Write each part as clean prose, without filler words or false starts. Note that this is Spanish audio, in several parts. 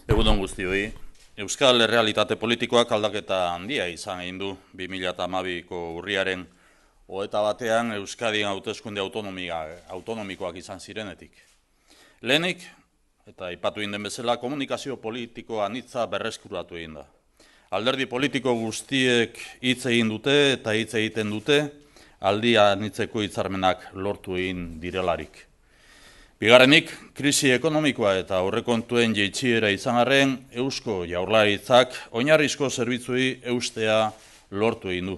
Egun on guztioi. Euskal errealitate politikoak aldaketa handia izan egin du 2012ko urriaren 21ean Euskadin hauteskunde autonomikoak izan zirenetik. Lehenik, eta aipatu egin den bezala, komunikazio politiko anitza berreskuratu egin da. Alderdi politiko guztiek hitz egin dute eta hitz egiten dute, aldi anitzeko hitzarmenak lortu egin direlarik. Bigarrenik, krisi ekonomikoa eta aurrekontuen jaitsiera izan arren, Eusko Jaurlaritzak oinarrizko zerbitzuei eustea lortu egin du.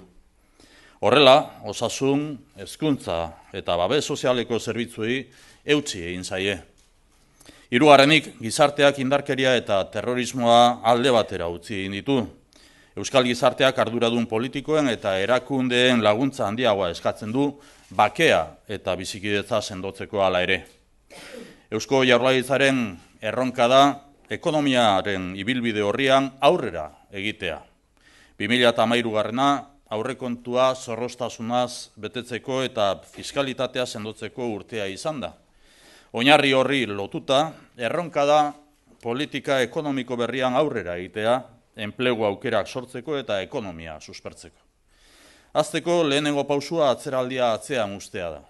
Horrela, osasun, hezkuntza eta babes sozialeko zerbitzuei eutsi egin zaie. Hirugarrenik, gizarteak indarkeria eta terrorismoa alde batera utzi egin ditu. Euskal gizarteak arduradun politikoen eta erakundeen laguntza handiagoa eskatzen du, bakea eta bizikidetza sendotzeko hala ere. Eusko Jaurlaritzaren erronka da ekonomiaren ibilbide horrian aurrera egitea. 2013 aurrekontua zorroztasunaz betetzeko eta fiskalitatea sendotzeko urtea izan da. Oinarri horri lotuta, erronka da politika ekonomiko berrian aurrera egitea, enplegu aukerak sortzeko eta ekonomia suspertzeko. Hasteko lehenengo pausua atzeraldia atzean ustea da.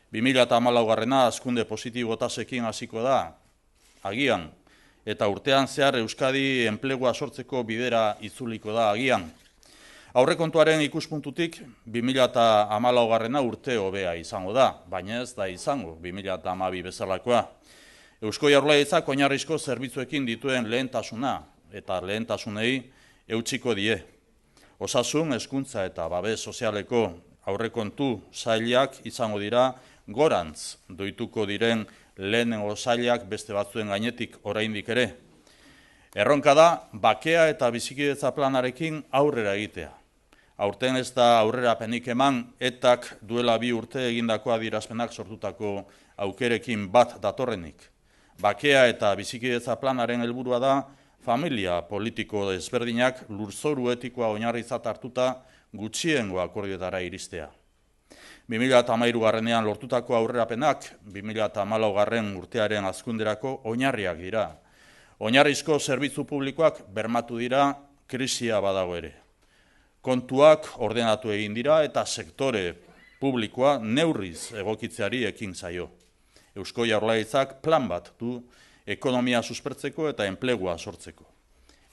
2014 hazkunde positibo tasekin hasiko da, agian, eta urtean zehar Euskadi enplegua sortzeko bidera itzuliko da agian. Aurrekontuaren ikuspuntutik 2014 urte hobea izango da, baina ez da izango 2012 bezalakoa. Eusko Jaurlaritzak oinarrizko zerbitzuekin dituen lehentasuna eta lehentasunei eutsiko die. Osasun, hezkuntza eta babes sozialeko aurrekontu sailak izango dira gorantz doituko diren lehenengo sailak beste batzuen gainetik oraindik ere. Erronka da, bakea eta bizikidetza planarekin aurrera egitea. Aurten ez da aurrerapenik eman, etak duela 2 urte egindako adierazpenak sortutako aukerekin bat datorrenik. Bakea eta bizikidetza planaren helburua da, familia politiko desberdinak lurzoru etikoa oinarritzat hartuta gutxiengo akordioetara iristea. 2013 lortutako aurrerapenak 2014 urtearen hazkunderako oinarriak dira. Oinarrizko zerbitzu publikoak bermatu dira krisia badago ere. Kontuak ordenatu egin dira eta sektore publikoa neurriz egokitzeari ekin zaio. Eusko Jaurlaritzak plan bat du ekonomia suspertzeko eta enplegua sortzeko.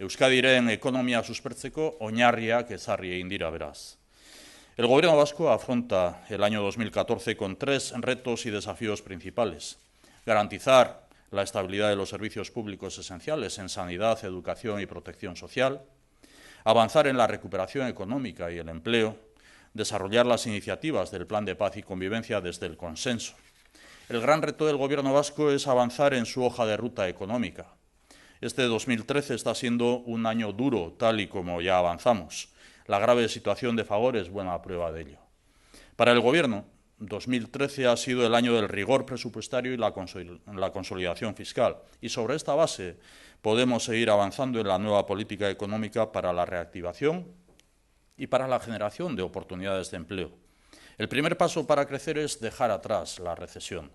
Euskadiren ekonomia suspertzeko oinarriak ezarri egin dira beraz. El Gobierno vasco afronta el año 2014 con 3 retos y desafíos principales. Garantizar la estabilidad de los servicios públicos esenciales en sanidad, educación y protección social, avanzar en la recuperación económica y el empleo, desarrollar las iniciativas del Plan de Paz y Convivencia desde el consenso. El gran reto del Gobierno vasco es avanzar en su hoja de ruta económica. Este 2013 está siendo un año duro, tal y como ya avanzamos. La grave situación de Fagor es buena prueba de ello. Para el Gobierno, 2013 ha sido el año del rigor presupuestario y la consolidación fiscal. Y sobre esta base podemos seguir avanzando en la nueva política económica para la reactivación y para la generación de oportunidades de empleo. El primer paso para crecer es dejar atrás la recesión.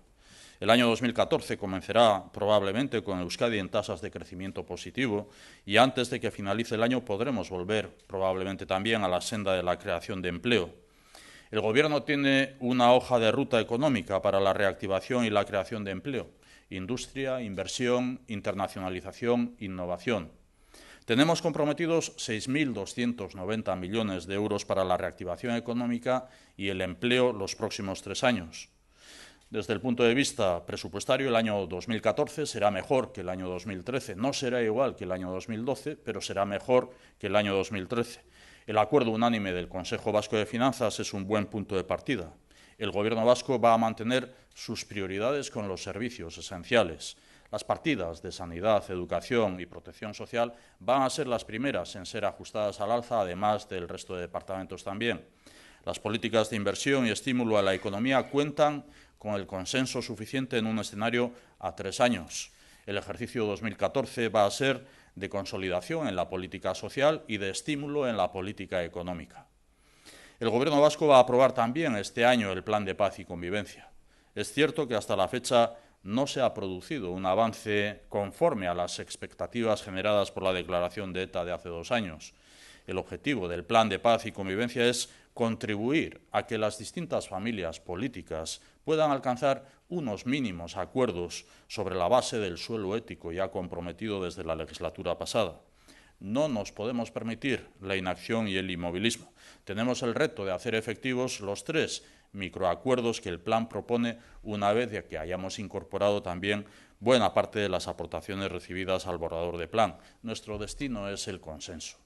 El año 2014 comenzará probablemente con Euskadi en tasas de crecimiento positivo y antes de que finalice el año podremos volver probablemente también a la senda de la creación de empleo. El Gobierno tiene una hoja de ruta económica para la reactivación y la creación de empleo: industria, inversión, internacionalización, innovación. Tenemos comprometidos 6.290 millones de euros para la reactivación económica y el empleo los próximos 3 años. Desde el punto de vista presupuestario, el año 2014 será mejor que el año 2013. No será igual que el año 2012, pero será mejor que el año 2013. El acuerdo unánime del Consejo Vasco de Finanzas es un buen punto de partida. El Gobierno vasco va a mantener sus prioridades con los servicios esenciales. Las partidas de sanidad, educación y protección social van a ser las primeras en ser ajustadas al alza, además del resto de departamentos también. Las políticas de inversión y estímulo a la economía cuentan con el consenso suficiente en un escenario a 3 años. El ejercicio 2014 va a ser de consolidación en la política social y de estímulo en la política económica. El Gobierno vasco va a aprobar también este año el Plan de Paz y Convivencia. Es cierto que hasta la fecha no se ha producido un avance conforme a las expectativas generadas por la declaración de ETA de hace 2 años. El objetivo del Plan de Paz y Convivencia es contribuir a que las distintas familias políticas puedan alcanzar unos mínimos acuerdos sobre la base del suelo ético ya comprometido desde la legislatura pasada. No nos podemos permitir la inacción y el inmovilismo. Tenemos el reto de hacer efectivos los 3 microacuerdos que el plan propone una vez de que hayamos incorporado también buena parte de las aportaciones recibidas al borrador de plan. Nuestro destino es el consenso.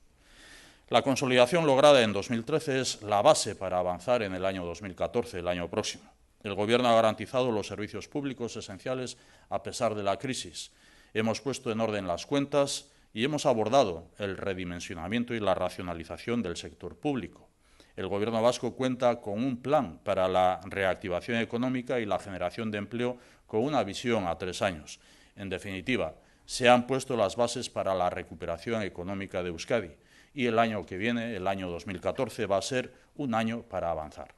La consolidación lograda en 2013 es la base para avanzar en el año 2014, el año próximo. El Gobierno ha garantizado los servicios públicos esenciales a pesar de la crisis. Hemos puesto en orden las cuentas y hemos abordado el redimensionamiento y la racionalización del sector público. El Gobierno vasco cuenta con un plan para la reactivación económica y la generación de empleo con una visión a 3 años. En definitiva, se han puesto las bases para la recuperación económica de Euskadi y el año que viene, el año 2014, va a ser un año para avanzar.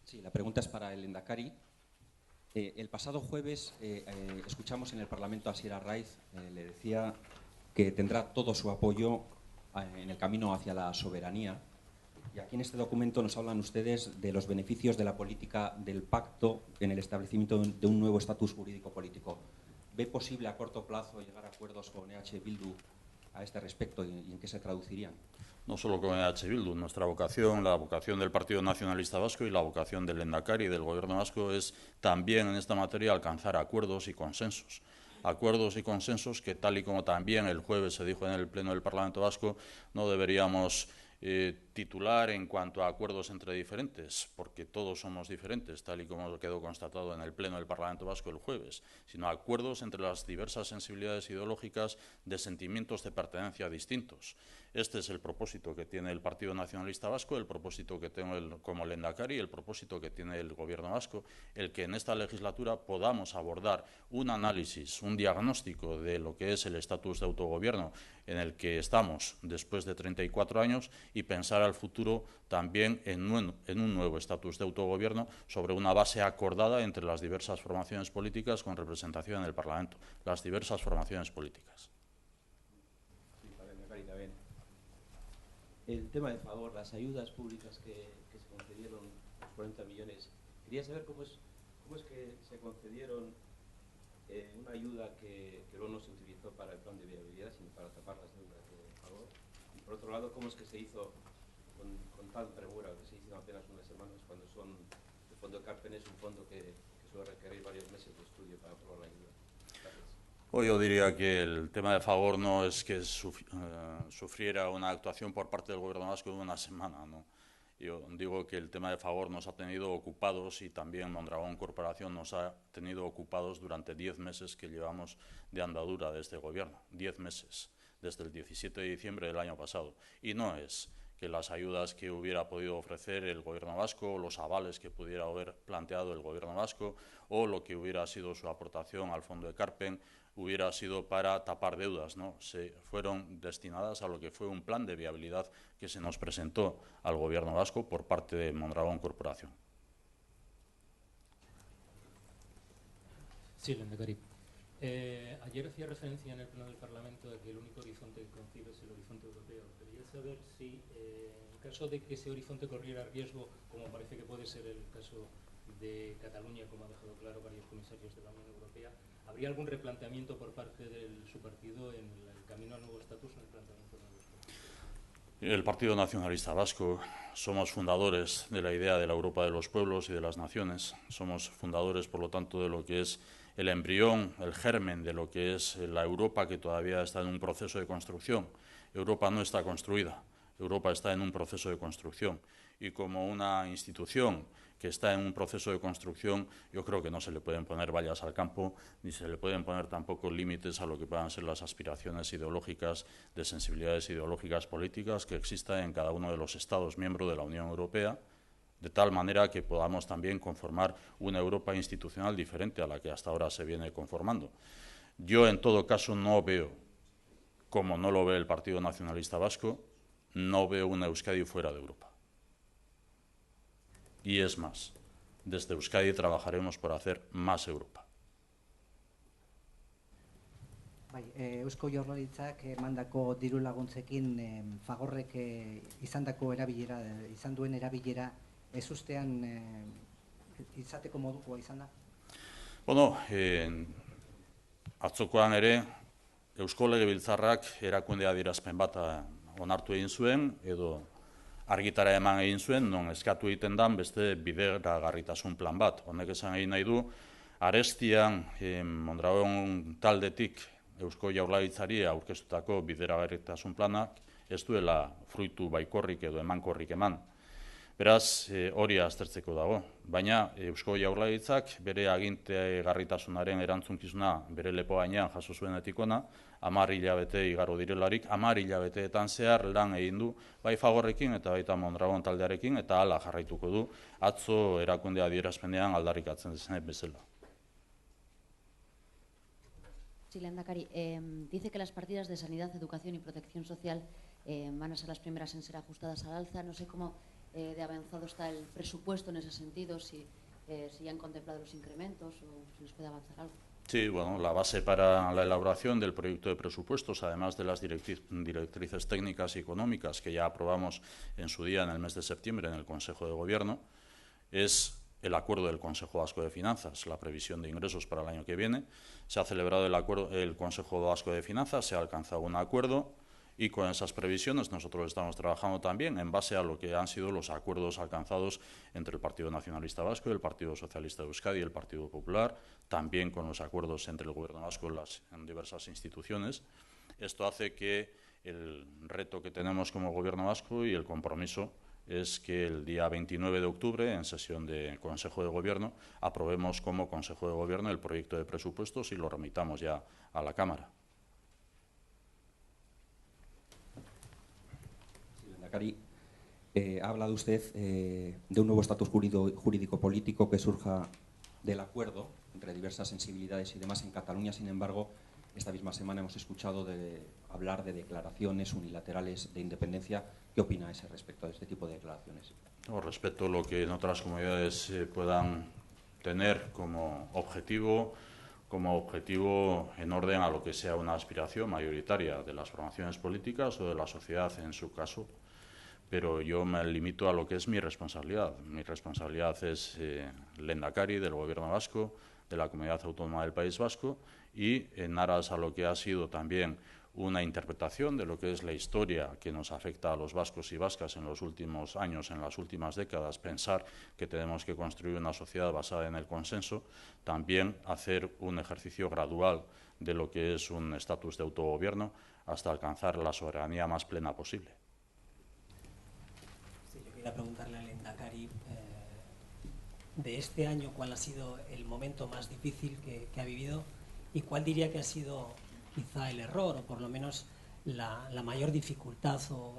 Sí, la pregunta es para el Lehendakari. El pasado jueves escuchamos en el Parlamento a Asier Arraiz, le decía que tendrá todo su apoyo en el camino hacia la soberanía. Y aquí en este documento nos hablan ustedes de los beneficios de la política del pacto en el establecimiento de un nuevo estatus jurídico político. ¿Ve posible a corto plazo llegar a acuerdos con EH Bildu a este respecto y en qué se traducirían? No solo con EH Bildu, nuestra vocación, la vocación del Partido Nacionalista Vasco y la vocación del Lehendakari y del Gobierno vasco es también en esta materia alcanzar acuerdos y consensos. Acuerdos y consensos que, tal y como también el jueves se dijo en el Pleno del Parlamento Vasco, no deberíamos titular en cuanto a acuerdos entre diferentes, porque todos somos diferentes, tal y como quedó constatado en el Pleno del Parlamento Vasco el jueves, sino acuerdos entre las diversas sensibilidades ideológicas de sentimientos de pertenencia distintos. Este es el propósito que tiene el Partido Nacionalista Vasco, el propósito que tengo como Lehendakari, el propósito que tiene el Gobierno vasco, el que en esta legislatura podamos abordar un análisis, un diagnóstico de lo que es el estatus de autogobierno en el que estamos después de 34 años y pensar al futuro también en un nuevo estatus de autogobierno sobre una base acordada entre las diversas formaciones políticas con representación en el Parlamento, las diversas formaciones políticas. El tema de favor, las ayudas públicas que se concedieron, los 40 millones, quería saber cómo es que se concedieron una ayuda que luego no se utilizó para el plan de viabilidad, sino para tapar las deudas de favor. Y por otro lado, cómo es que se hizo con tal premura, que se hizo apenas unas semanas, cuando el fondo Carpen es un fondo que suele requerir varios meses de estudio para aprobar la ayuda. Gracias. Hoy yo diría que el tema de favor no es que sufriera una actuación por parte del Gobierno vasco en una semana, ¿no? Yo digo que el tema de favor nos ha tenido ocupados y también Mondragón Corporación nos ha tenido ocupados durante 10 meses que llevamos de andadura de este Gobierno. 10 meses, desde el 17 de diciembre del año pasado. Y no es que las ayudas que hubiera podido ofrecer el Gobierno vasco, o los avales que pudiera haber planteado el Gobierno vasco, o lo que hubiera sido su aportación al fondo de Carpen, hubiera sido para tapar deudas, ¿no? Se fueron destinadas a lo que fue un plan de viabilidad que se nos presentó al Gobierno vasco por parte de Mondragón Corporación. Sí, Lehendakari. Ayer hacía referencia en el Pleno del Parlamento de que el único horizonte que concibe es el horizonte europeo. Quería saber si, en caso de que ese horizonte corriera riesgo, como parece que puede ser el caso de Cataluña, como ha dejado claro varios comisarios de la Unión Europea, ¿habría algún replanteamiento por parte de su partido en el camino al nuevo estatus o en el planteamiento del nuevo estatus? El Partido Nacionalista Vasco somos fundadores de la idea de la Europa de los pueblos y de las naciones. Somos fundadores, por lo tanto, de lo que es el embrión, el germen de lo que es la Europa que todavía está en un proceso de construcción. Europa no está construida, Europa está en un proceso de construcción. Y como una institución que está en un proceso de construcción, yo creo que no se le pueden poner vallas al campo, ni se le pueden poner tampoco límites a lo que puedan ser las aspiraciones ideológicas, de sensibilidades ideológicas políticas que existan en cada uno de los Estados miembros de la Unión Europea, de tal manera que podamos también conformar una Europa institucional diferente a la que hasta ahora se viene conformando. Yo, en todo caso, no veo, como no lo ve el Partido Nacionalista Vasco, no veo una Euskadi fuera de Europa. Y es más, desde Euskadi trabajaremos por hacer más Europa. Eusko Jaurlaritzak emandako diru laguntzekin Fagorrek izan duen erabilera ezustean izateko modukoa izan da? Bueno, atzokoan ere Eusko Legebiltzarrak erakunde adierazpen bat onartu egin zuen edo argitara eman egin zuen, non eskatu egiten dan beste bideragarritasun plan bat. Honek esan egin nahi du, arestian Mondragon taldetik Eusko Jaurlaritzari aurkeztutako bideragarritasun planak ez duela fruitu baikorrik edo emankorrik eman. Beraz, hori aztertzeko dago. Baina Eusko Jaurlaritzak bere agintegarritasunaren erantzunkizuna bere lepo gainean jaso zuenetik hona, 10 hilabete igaro direlarik, 10 hilabeteetan zehar lan egin du, bai Fagorrekin eta baita Mondragon taldearekin, eta hala jarraituko du, atzo erakunde adierazpenean aldarrikatzen zen bezala. Sí, lehendakari, dice que las partidas de sanidad, educación y protección social van a ser las primeras en ser ajustadas al alza. No sé cómo de avanzado está el presupuesto en ese sentido, si ya han contemplado los incrementos o si nos puede avanzar algo. Sí, bueno, la base para la elaboración del proyecto de presupuestos, además de las directrices técnicas y económicas que ya aprobamos en su día en el mes de septiembre en el Consejo de Gobierno, es el acuerdo del Consejo Vasco de Finanzas, la previsión de ingresos para el año que viene. Se ha celebrado el Consejo Vasco de Finanzas, se ha alcanzado un acuerdo y con esas previsiones nosotros estamos trabajando también en base a lo que han sido los acuerdos alcanzados entre el Partido Nacionalista Vasco, el Partido Socialista de Euskadi y el Partido Popular, también con los acuerdos entre el Gobierno vasco en diversas instituciones. Esto hace que el reto que tenemos como Gobierno vasco y el compromiso es que el día 29 de octubre, en sesión de Consejo de Gobierno, aprobemos como Consejo de Gobierno el proyecto de presupuestos y lo remitamos ya a la Cámara. Sí, lehendakari, ha hablado usted de un nuevo estatus jurídico-político que surja del acuerdo entre diversas sensibilidades y demás en Cataluña. Sin embargo, esta misma semana hemos escuchado hablar de declaraciones unilaterales de independencia. ¿Qué opina a ese respecto de este tipo de declaraciones? Respecto a lo que en otras comunidades puedan tener como objetivo en orden a lo que sea una aspiración mayoritaria de las formaciones políticas o de la sociedad en su caso. Pero yo me limito a lo que es mi responsabilidad. Mi responsabilidad es lehendakari del Gobierno vasco, de la Comunidad Autónoma del País Vasco, y en aras a lo que ha sido también una interpretación de lo que es la historia que nos afecta a los vascos y vascas en los últimos años, en las últimas décadas, pensar que tenemos que construir una sociedad basada en el consenso, también hacer un ejercicio gradual de lo que es un estatus de autogobierno hasta alcanzar la soberanía más plena posible. Sí, yo quería preguntarle al lehendakari de este año cuál ha sido el momento más difícil que ha vivido y cuál diría que ha sido quizá el error o por lo menos la mayor dificultad o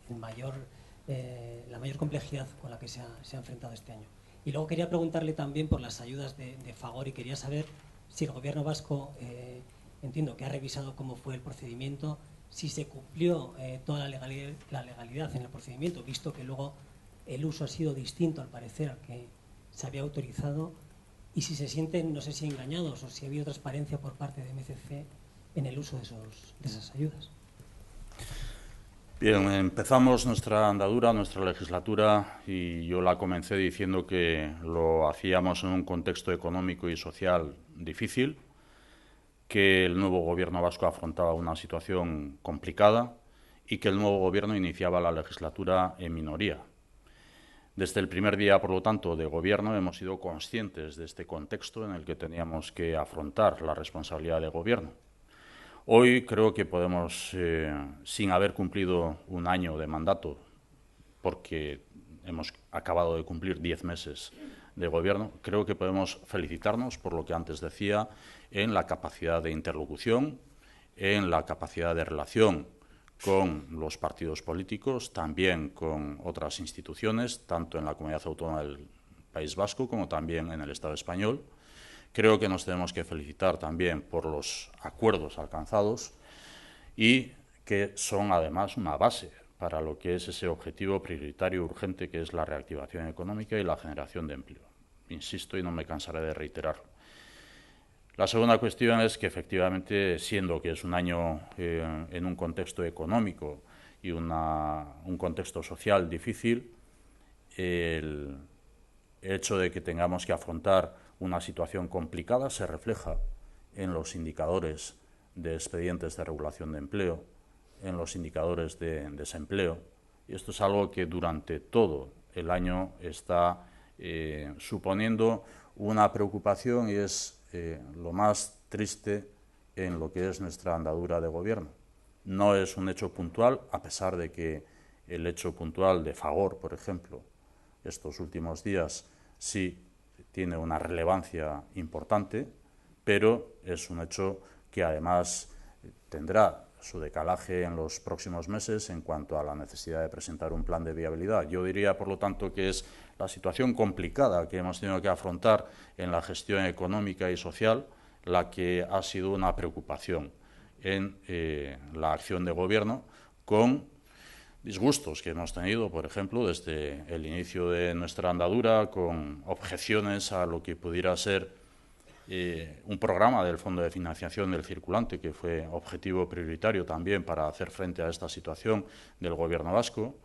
la mayor complejidad con la que se ha enfrentado este año. Y luego quería preguntarle también por las ayudas de Fagor y quería saber si el Gobierno vasco, entiendo que ha revisado cómo fue el procedimiento, si se cumplió toda la legalidad en el procedimiento, visto que luego el uso ha sido distinto al parecer al que se había autorizado, y si se sienten, no sé si engañados o si ha habido transparencia por parte de MCC en el uso de esas ayudas. Bien, empezamos nuestra andadura, nuestra legislatura, y yo la comencé diciendo que lo hacíamos en un contexto económico y social difícil, que el nuevo Gobierno vasco afrontaba una situación complicada y que el nuevo Gobierno iniciaba la legislatura en minoría. Desde el primer día, por lo tanto, de Gobierno hemos sido conscientes de este contexto en el que teníamos que afrontar la responsabilidad de Gobierno. Hoy creo que podemos, sin haber cumplido un año de mandato, porque hemos acabado de cumplir 10 meses de Gobierno, creo que podemos felicitarnos por lo que antes decía en la capacidad de interlocución, en la capacidad de relación con los partidos políticos, también con otras instituciones, tanto en la Comunidad Autónoma del País Vasco como también en el Estado español. Creo que nos tenemos que felicitar también por los acuerdos alcanzados y que son además una base para lo que es ese objetivo prioritario urgente que es la reactivación económica y la generación de empleo. insisto y no me cansaré de reiterarlo. La segunda cuestión es que, efectivamente, siendo que es un año en un contexto económico y un contexto social difícil, el hecho de que tengamos que afrontar una situación complicada se refleja en los indicadores de expedientes de regulación de empleo, en los indicadores de desempleo, y esto es algo que durante todo el año está suponiendo una preocupación y es lo más triste en lo que es nuestra andadura de gobierno. No es un hecho puntual, a pesar de que el hecho puntual de Fagor, por ejemplo, estos últimos días sí tiene una relevancia importante, pero es un hecho que además tendrá su decalaje en los próximos meses en cuanto a la necesidad de presentar un plan de viabilidad. Yo diría, por lo tanto, que es la situación complicada que hemos tenido que afrontar en la gestión económica y social la que ha sido una preocupación en la acción de gobierno, con disgustos que hemos tenido, por ejemplo, desde el inicio de nuestra andadura, con objeciones a lo que pudiera ser un programa del Fondo de Financiación del Circulante, que fue objetivo prioritario también para hacer frente a esta situación del Gobierno vasco,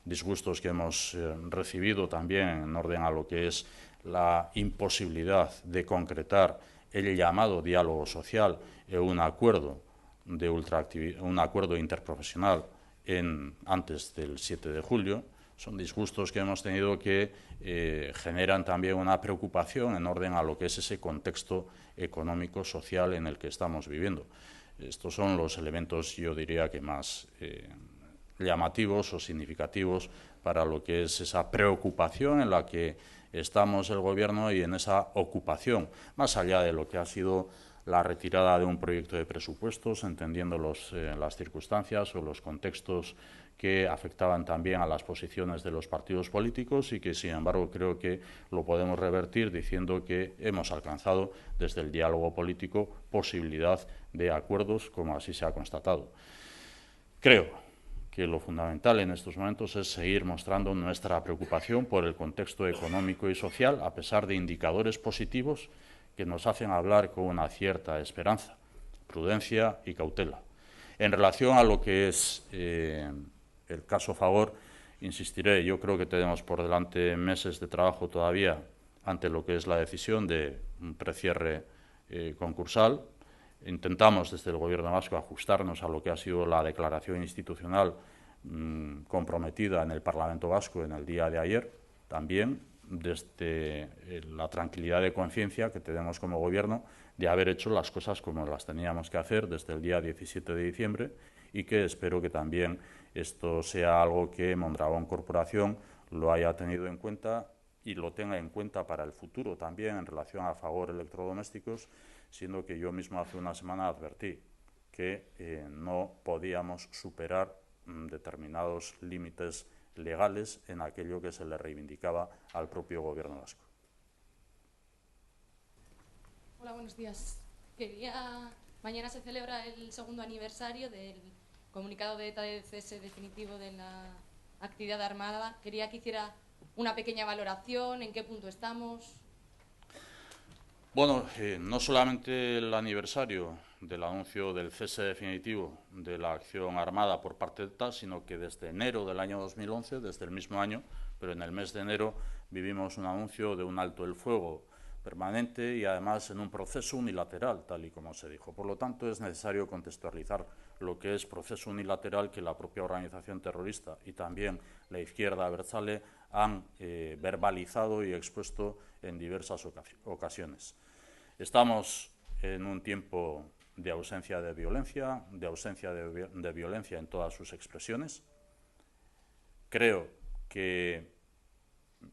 disgustos que hemos recibido también en orden a lo que es la imposibilidad de concretar el llamado diálogo social en un acuerdo un acuerdo interprofesional antes del 7 de julio. Son disgustos que hemos tenido que generan también una preocupación en orden a lo que es ese contexto económico, social en el que estamos viviendo. Estos son los elementos, yo diría, que más llamativos o significativos para lo que es esa preocupación en la que estamos el Gobierno y en esa ocupación, más allá de lo que ha sido la retirada de un proyecto de presupuestos, entendiendo las circunstancias o los contextos que afectaban también a las posiciones de los partidos políticos y que, sin embargo, creo que lo podemos revertir diciendo que hemos alcanzado desde el diálogo político posibilidad de acuerdos, como así se ha constatado. Creo que lo fundamental en estos momentos es seguir mostrando nuestra preocupación por el contexto económico y social, a pesar de indicadores positivos que nos hacen hablar con una cierta esperanza, prudencia y cautela. En relación a lo que es el caso Fagor, insistiré, yo creo que tenemos por delante meses de trabajo todavía ante lo que es la decisión de un precierre concursal. Intentamos desde el Gobierno vasco ajustarnos a lo que ha sido la declaración institucional comprometida en el Parlamento vasco en el día de ayer, también desde la tranquilidad de conciencia que tenemos como Gobierno de haber hecho las cosas como las teníamos que hacer desde el día 17 de diciembre y que espero que también esto sea algo que Mondragón Corporación lo haya tenido en cuenta y lo tenga en cuenta para el futuro también en relación a Fagor Electrodomésticos, siendo que yo mismo hace una semana advertí que no podíamos superar determinados límites legales en aquello que se le reivindicaba al propio Gobierno vasco. Hola, buenos días. Mañana se celebra el segundo aniversario del comunicado de ETA de cese definitivo de la actividad armada. Quería que hiciera una pequeña valoración, en qué punto estamos. Bueno, no solamente el aniversario del anuncio del cese definitivo de la acción armada por parte de ETA, sino que desde enero del año 2011, desde el mismo año, pero en el mes de enero, vivimos un anuncio de un alto el fuego permanente y además en un proceso unilateral, tal y como se dijo. Por lo tanto, es necesario contextualizar lo que es proceso unilateral que la propia organización terrorista y también la izquierda abertzale han verbalizado y expuesto en diversas ocasiones. Estamos en un tiempo de ausencia de violencia, de violencia en todas sus expresiones. Creo que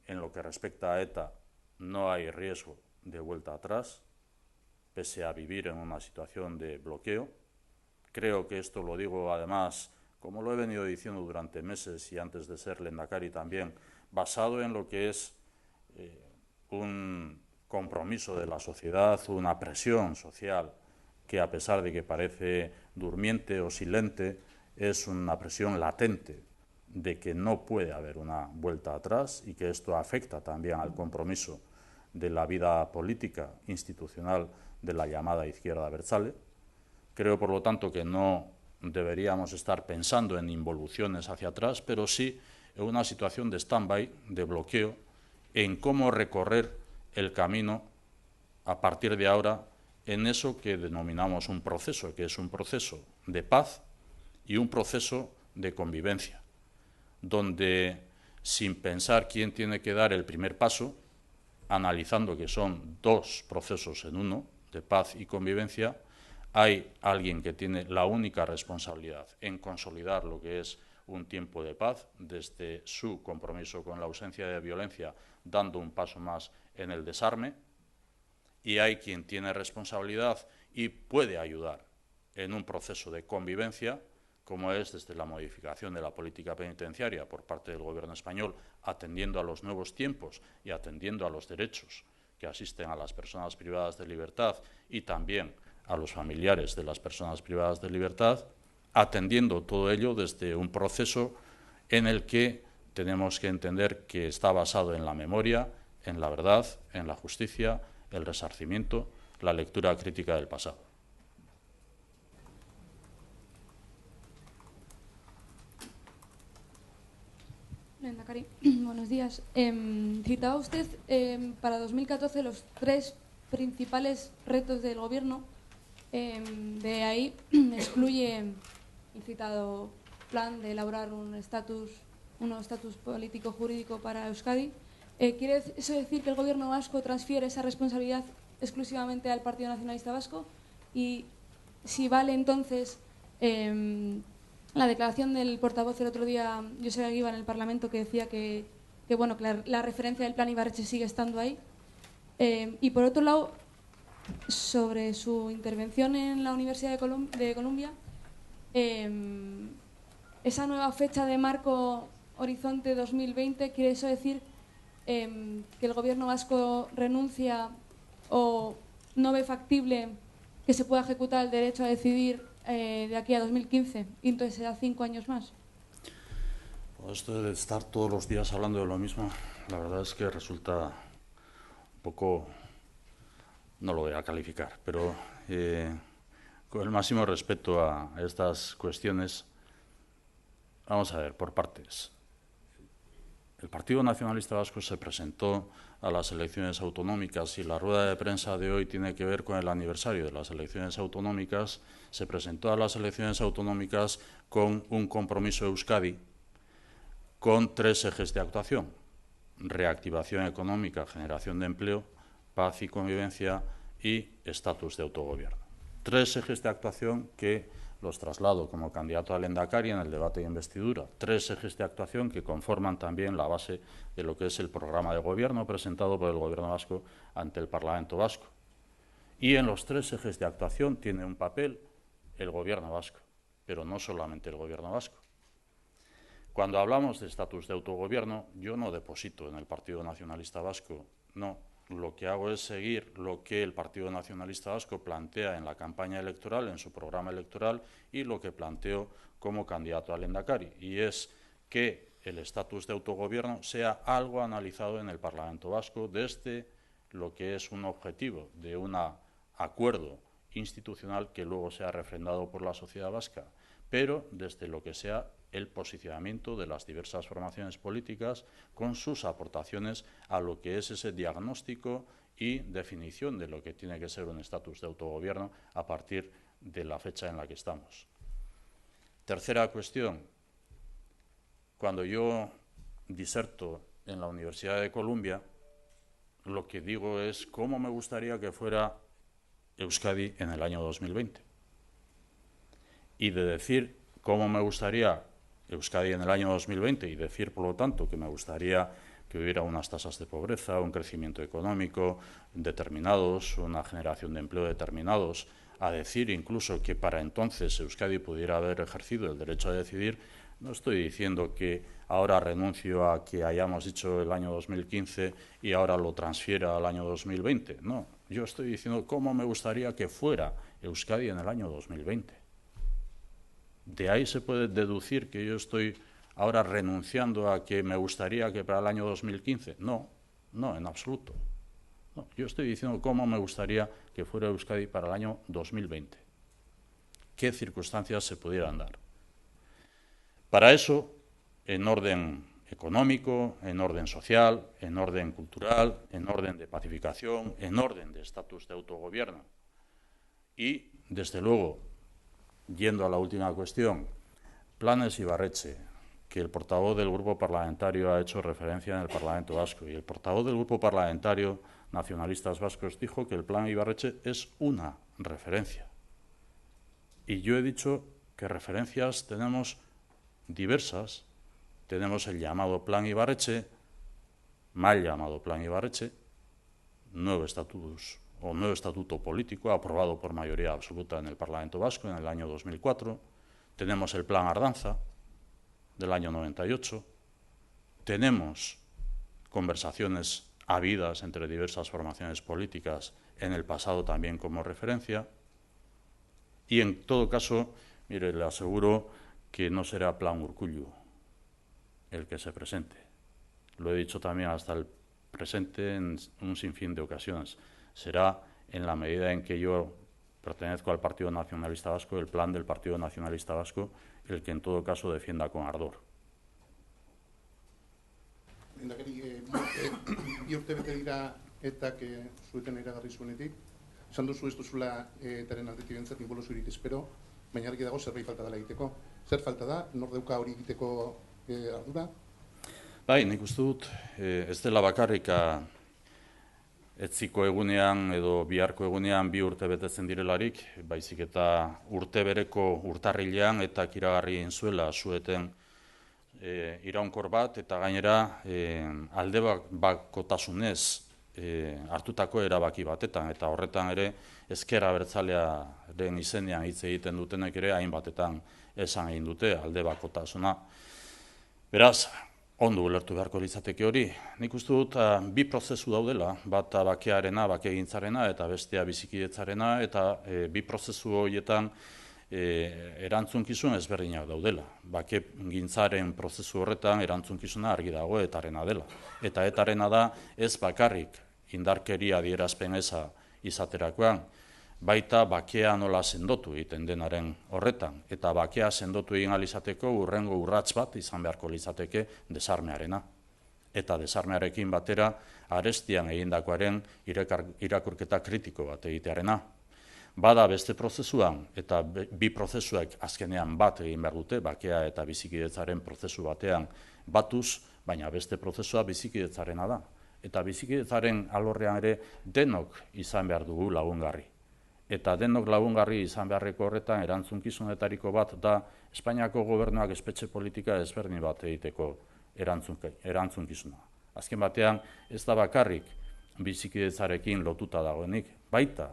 en lo que respecta a ETA no hay riesgo de vuelta atrás, pese a vivir en una situación de bloqueo. Creo que esto lo digo además, como lo he venido diciendo durante meses y antes de ser Lehendakari también, basado en lo que es un compromiso de la sociedad, una presión social que, a pesar de que parece durmiente o silente, es una presión latente de que no puede haber una vuelta atrás y que esto afecta también al compromiso de la vida política institucional de la llamada izquierda abertzale. Creo, por lo tanto, que no deberíamos estar pensando en involuciones hacia atrás, pero sí en una situación de stand-by, de bloqueo, en cómo recorrer el camino a partir de ahora en eso que denominamos un proceso, que es un proceso de paz y un proceso de convivencia, donde, sin pensar quién tiene que dar el primer paso, analizando que son dos procesos en uno, de paz y convivencia, hay alguien que tiene la única responsabilidad en consolidar lo que es un tiempo de paz, desde su compromiso con la ausencia de violencia, dando un paso más en el desarme, y hay quien tiene responsabilidad y puede ayudar en un proceso de convivencia, como es desde la modificación de la política penitenciaria por parte del Gobierno español, atendiendo a los nuevos tiempos y atendiendo a los derechos que asisten a las personas privadas de libertad y también a los familiares de las personas privadas de libertad, atendiendo todo ello desde un proceso en el que tenemos que entender que está basado en la memoria, en la verdad, en la justicia, el resarcimiento, la lectura crítica del pasado. Lehendakari, buenos días. Citaba usted para 2014 los 3 principales retos del Gobierno. De ahí excluye el citado plan de elaborar un nuevo estatus político-jurídico para Euskadi. ¿Quiere eso decir que el Gobierno vasco transfiere esa responsabilidad exclusivamente al Partido Nacionalista Vasco? Y si vale entonces la declaración del portavoz el otro día, Joseba Egibar, en el Parlamento, que decía que la referencia del plan Ibarretxe sigue estando ahí. Y por otro lado, sobre su intervención en la Universidad de Columbia, esa nueva fecha de marco Horizonte 2020, ¿quiere eso decir que el Gobierno vasco renuncia o no ve factible que se pueda ejecutar el derecho a decidir de aquí a 2015 y entonces será 5 años más? Pues esto de estar todos los días hablando de lo mismo, la verdad es que resulta un poco, no lo voy a calificar, pero con el máximo respeto a estas cuestiones, vamos a ver, por partes. El Partido Nacionalista Vasco se presentó a las elecciones autonómicas y la rueda de prensa de hoy tiene que ver con el aniversario de las elecciones autonómicas. Se presentó a las elecciones autonómicas con un compromiso de Euskadi con 3 ejes de actuación: reactivación económica, generación de empleo, paz y convivencia y estatus de autogobierno. 3 ejes de actuación que los traslado como candidato a Lehendakari en el debate de investidura. 3 ejes de actuación que conforman también la base de lo que es el programa de gobierno presentado por el Gobierno vasco ante el Parlamento vasco. Y en los 3 ejes de actuación tiene un papel el Gobierno vasco, pero no solamente el Gobierno vasco. Cuando hablamos de estatus de autogobierno, yo no deposito en el Partido Nacionalista Vasco, no. Lo que hago es seguir lo que el Partido Nacionalista Vasco plantea en la campaña electoral, en su programa electoral, y lo que planteo como candidato al Lehendakari, y es que el estatus de autogobierno sea algo analizado en el Parlamento Vasco desde lo que es un objetivo de un acuerdo institucional que luego sea refrendado por la sociedad vasca, pero desde lo que sea el posicionamiento de las diversas formaciones políticas con sus aportaciones a lo que es ese diagnóstico y definición de lo que tiene que ser un estatus de autogobierno a partir de la fecha en la que estamos. Tercera cuestión. Cuando yo diserto en la Universidad de Columbia, lo que digo es cómo me gustaría que fuera Euskadi en el año 2020. Y de decir cómo me gustaría Euskadi en el año 2020 y decir, por lo tanto, que me gustaría que hubiera unas tasas de pobreza, un crecimiento económico determinados, una generación de empleo determinados, a decir incluso que para entonces Euskadi pudiera haber ejercido el derecho a decidir, no estoy diciendo que ahora renuncio a que hayamos dicho el año 2015 y ahora lo transfiera al año 2020. No, yo estoy diciendo cómo me gustaría que fuera Euskadi en el año 2020. De ahí se puede deducir que yo estoy ahora renunciando a que me gustaría que para el año 2015. No, en absoluto. No, yo estoy diciendo cómo me gustaría que fuera Euskadi para el año 2020. ¿Qué circunstancias se pudieran dar? Para eso, en orden económico, en orden social, en orden cultural, en orden de pacificación, en orden de estatus de autogobierno. Y, desde luego, yendo a la última cuestión, planes Ibarretxe, que el portavoz del Grupo Parlamentario ha hecho referencia en el Parlamento Vasco, y el portavoz del Grupo Parlamentario Nacionalistas Vascos dijo que el plan Ibarretxe es una referencia. Y yo he dicho que referencias tenemos diversas. Tenemos el llamado Plan Ibarretxe, mal llamado Plan Ibarretxe, nuevo estatuto político aprobado por mayoría absoluta en el Parlamento Vasco en el año 2004. Tenemos el Plan Ardanza del año 98. Tenemos conversaciones habidas entre diversas formaciones políticas en el pasado también como referencia. Y en todo caso, mire, le aseguro que no será Plan Urkullu el que se presente. Lo he dicho también hasta el presente en un sinfín de ocasiones. Será, en la medida en que yo pertenezco al Partido Nacionalista Vasco, el plan del Partido Nacionalista Vasco, el que en todo caso defienda con ardor. Lehendakari, bi urte bete dira etak zueten iragarri zuenetik. Esan duzu ez duzula etaren aldetik bentzat inboluziorik espero, baina argi dago zerbait falta dela egiteko. Zer falta da, nor dauka hori egiteko ardura? Bai, nik uste dut, ez dela bakarrik etziko egunean edo biharko egunean bi urte betetzen direlarik, baizik eta urte bereko urtarrilean eta iragarri egin zuela zueten iraunkor bat, eta gainera alde bakotasunez hartutako erabaki batetan, eta horretan ere ezker abertzalearen izenean hitz egiten dutenek ere hainbatetan esan egin dute alde bakotasuna. Beraz, ondo ulertu beharko litzateke hori. Nik uste dut bi prozesu daudela, bat bakearena, bakegintzarena eta bestea bizikidetzarena, eta bi prozesu horietan erantzunkizun ezberdinak daudela. Bakegintzaren prozesu horretan erantzunkizuna argi dago etarena dela. Eta etarena da ez bakarrik indarkeria adierazpen eza izaterakoan, baita bakea nola sendotu egiten denaren horretan. Eta bakea sendotu egin alizateko hurrengo urrats bat izan beharko litzateke desarmearena. Eta desarmearekin batera arestian egindakoaren irakurketa kritiko bat egitearena. Bada beste prozesuan, eta bi prozesuak azkenean bat egin behar dute, bakea eta bizikidetzaren prozesu batean batuz, baina beste prozesua bizikidetzarena da. Eta bizikidetzaren alorrean ere denok izan behar dugu lagungarri. Eta denok lagungarri izan beharreko horretan erantzunkizunetariko bat da Espainiako gobernuak espetxe politika ezberdin bat egiteko erantzunkizuna. Azken batean ez da bakarrik bizikidetzarekin lotuta dagoenik, baita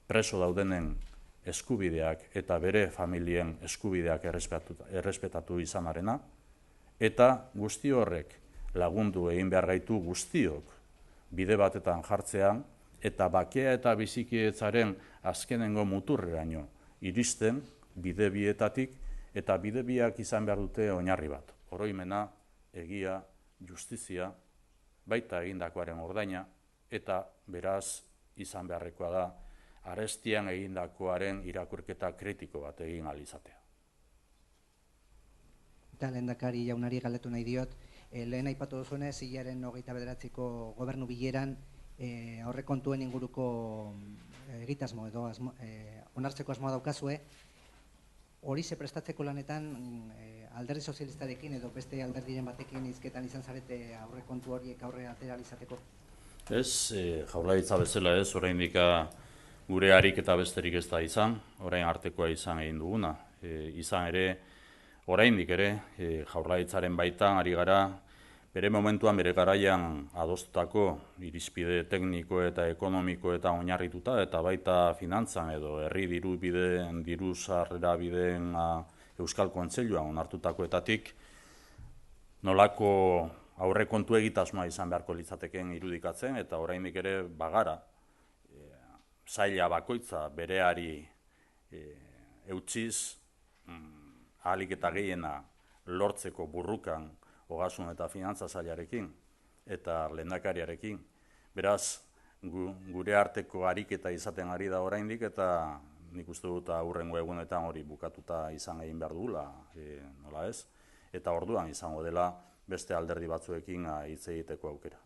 preso daudenen eskubideak eta bere familien eskubideak errespetatu izanarena, eta guzti horrek lagundu egin behar gaitu guztiok bide batetan jartzean, eta bakea eta bizikidetzaren azkenengo muturreraino iristen bide bietatik, eta bide biak izan behar dute oinarri bat. Oroimena, egia, justizia, baita egindakoaren ordaina, eta beraz izan beharrekoa da arestian egindakoaren irakurketa kritiko bat egin alizatea. Eta lehendakari jaunari galdetu nahi diot, lehen aipatu duzuenez, hilaren 29ko gobernu bileran aurrekontuen inguruko egitasmo edo onartzeko asmoa daukazue, hori ze prestatzeko lanetan alderdi sozialistarekin edo beste alderdiren batekin hizketan izan zarete aurrekontu horiek aurre atera izateko? Ez, jaurlaritza bezala ez, oraindik gure harik eta besterik ez da izan, orain artekoa izan egin duguna. Izan ere, oraindik ere, jaurlaritzaren baitan ari gara, bere momentuan, bere garaian adostutako irizpide tekniko eta ekonomiko eta oinarrituta, eta baita finantzan edo herri diru sarrera bideen Euskal Kontseiluan onartutakoetatik, nolako aurrekontu egitasmoa izan beharko litzateken irudikatzen, eta oraindik ere bagara, saila bakoitza bereari eutziz, ahalik eta gehiena lortzeko burrukan ogasun eta finantza sailarekin eta lehendakariarekin. Beraz, gure arteko ariketa izaten ari da oraindik, eta nik uste dut aurrengo egunetan hori bukatuta izan egin behar dugula, nola ez, eta orduan izango dela beste alderdi batzuekin hitz egiteko aukera.